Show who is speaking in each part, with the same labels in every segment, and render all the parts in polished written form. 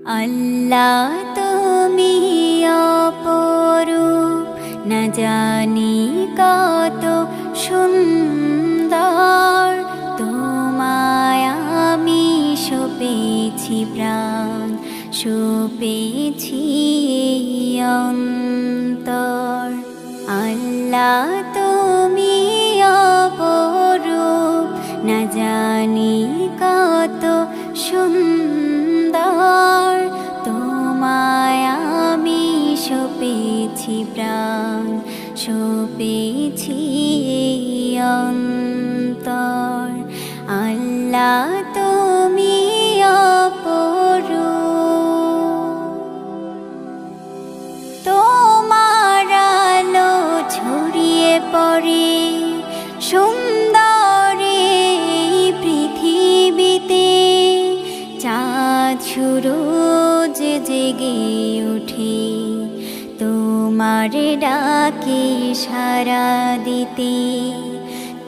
Speaker 1: আল্লাহ তুমি অপরূপ, না জানি কত সুন্দর। তোমায় আমি সপেছি প্রাণ, সপেছি অন্তর। আল্লাহ তুমি অপরূপ, না জানি কত সুন্দর। তোমায় আমি সপেছি প্রাণ, সপেছি অন্তর। আল্লাহ তুমি অপরূপ, তোমার আলো ছড়িয়ে পড়ে সুন্দরী পৃথিবীতে। চাঁদ সূরজ জেগে ওঠে তোমার ডাকে সাড়া দিতে।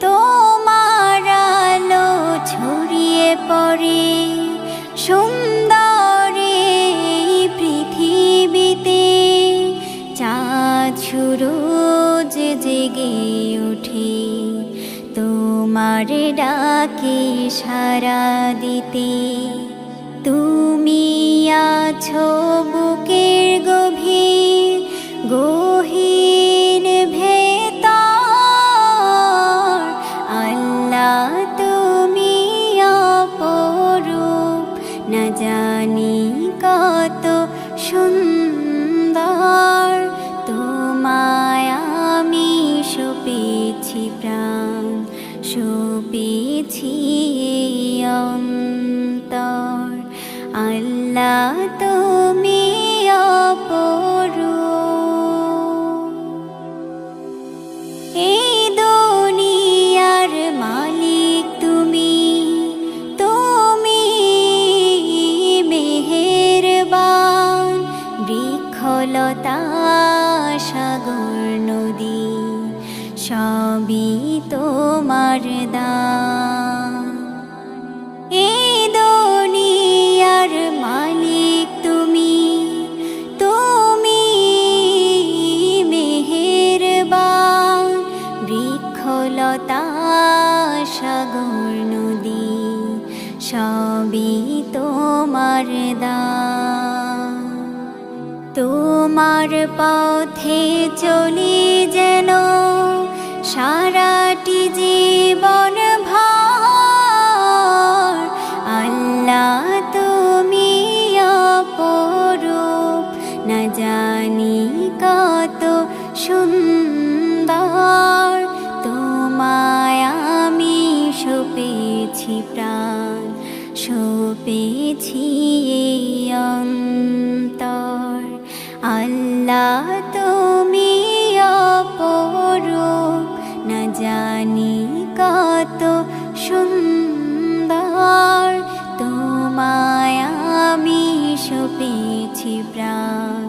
Speaker 1: তোমার আলো ছড়িয়ে পড়ে সুন্দরী পৃথিবীতে। চাঁদ সূরজ জেগে ওঠে তোমার ডাকে সাড়া দিতে। তুমি আছো বুকের গভীর গহীন ভেতর। আল্লাহ তুমি অপরূপ, না জানি কত সুন্দর। তোমায় আমি সপেছি প্রাণ, সপেছি অন্তর। আল্লাহ তুমি অপরূপ, এই দুনিয়ার মালিক তুমি। তুমি মেহেরবান, বৃক্ষলতা সাগর নদী সবই তোমার দান। এই দুনিয়ার মালিক তুমি। তুমি মেহেরবান, বৃক্ষলতা সাগর নদী সবই তোমার দান। তোমার পথে চলি যেন সারাটি জীবন ভর। আল্লাহ তুমি অপরূপ, না জানি কত সুন্দর। তোমায় আমি সপেছি প্রাণ, সপেছি অন্তর। আল্লাহ তুমি অপরূপ, না জানি কত সুন্দর। তোমায় আমি সপেছি প্রাণ,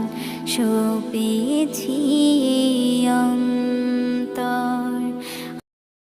Speaker 1: সপেছি